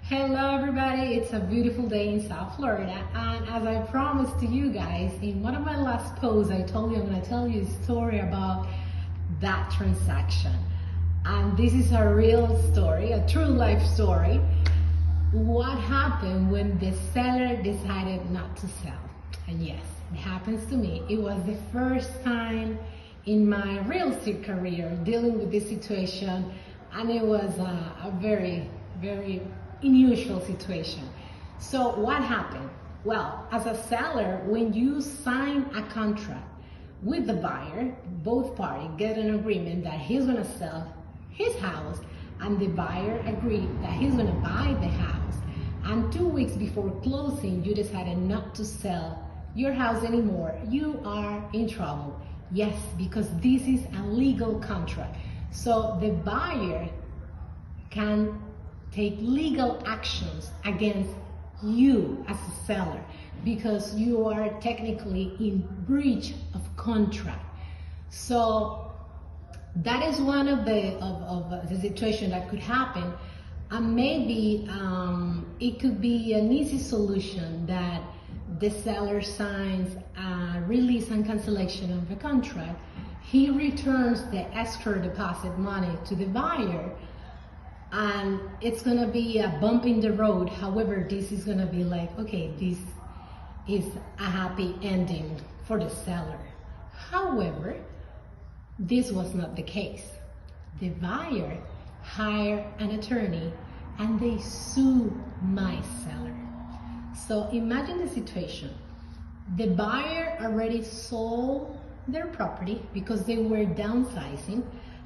Hello everybody, it's a beautiful day in South Florida, and as I promised to you guys in one of my last posts, I told you I'm going to tell you a story about that transaction. And this is a real story, a true life story. What happened when the seller decided not to sell? And yes, it happens to me. It was the first time in my real estate career dealing with this situation, and it was a very, very unusual situation. So what happened? Well, as a seller, when you sign a contract with the buyer, both parties get an agreement that he's going to sell his house and the buyer agreed that he's going to buy the house. And 2 weeks before closing, you decided not to sell your house anymore. You are in trouble. Yes, because this is a legal contract. So the buyer can take legal actions against you as a seller because you are technically in breach of contract. So that is one of the situation that could happen, and maybe it could be an easy solution that the seller signs a release and cancellation of the contract. He returns the escrow deposit money to the buyer, and it's gonna be a bump in the road. However, this is gonna be like, okay, this is a happy ending for the seller. However, this was not the case. The buyer hired an attorney and they sue my seller. So imagine the situation. The buyer already sold their property because they were downsizing,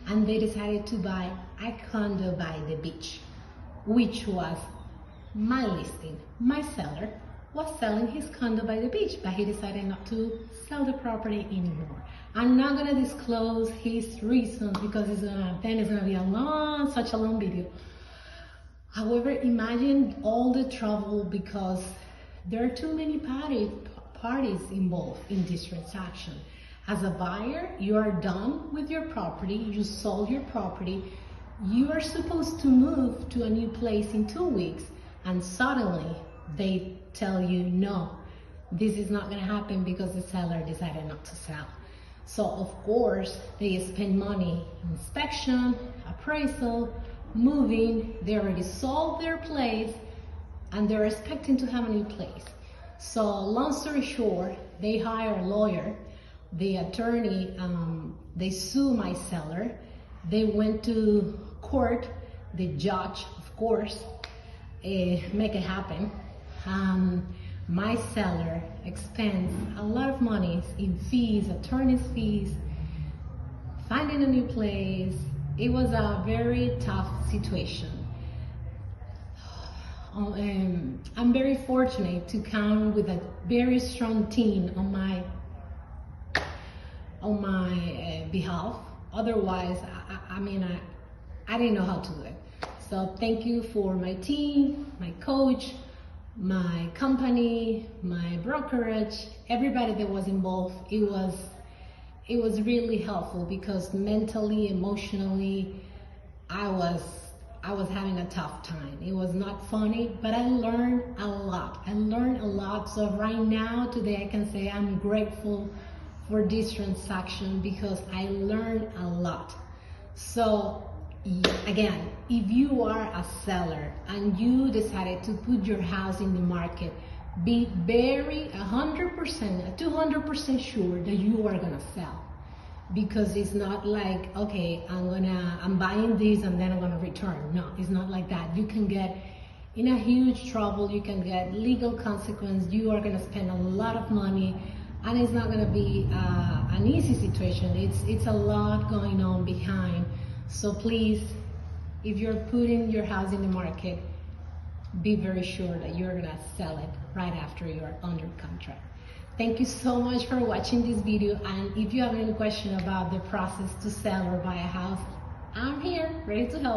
and they decided to buy a condo by the beach, which was my listing. My seller was selling his condo by the beach, but he decided not to sell the property anymore. I'm not gonna disclose his reasons because it's gonna be such a long video. However, imagine all the trouble because there are too many parties involved in this transaction. As a buyer, you are done with your property, you sold your property, you are supposed to move to a new place in 2 weeks, and suddenly they tell you, no, this is not gonna happen because the seller decided not to sell. So of course, they spend money, inspection, appraisal, moving, they already sold their place, and they're expecting to have a new place. So long story short, they hire a lawyer. The attorney, they sue my seller. They went to court. The judge, of course, make it happen. My seller expends a lot of money in fees, attorney's fees, finding a new place. It was a very tough situation. I'm very fortunate to count with a very strong team on my behalf. Otherwise, I didn't know how to do it. So thank you for my team, my coach, my company, my brokerage, everybody that was involved. It was really helpful because mentally, emotionally, I was having a tough time. It was not funny, but I learned a lot. So right now, today, I can say I'm grateful for this transaction because I learned a lot. So again, if you are a seller and you decided to put your house in the market, be very 100%, 200% sure that you are gonna sell. Because it's not like, okay, I'm buying this and then I'm gonna return. No, it's not like that. You can get in a huge trouble, you can get legal consequence, you are gonna spend a lot of money, and it's not gonna be an easy situation. It's a lot going on behind. So please, if you're putting your house in the market, be very sure that you're gonna sell it right after you're under contract. Thank you so much for watching this video, and if you have any question about the process to sell or buy a house, I'm here ready to help.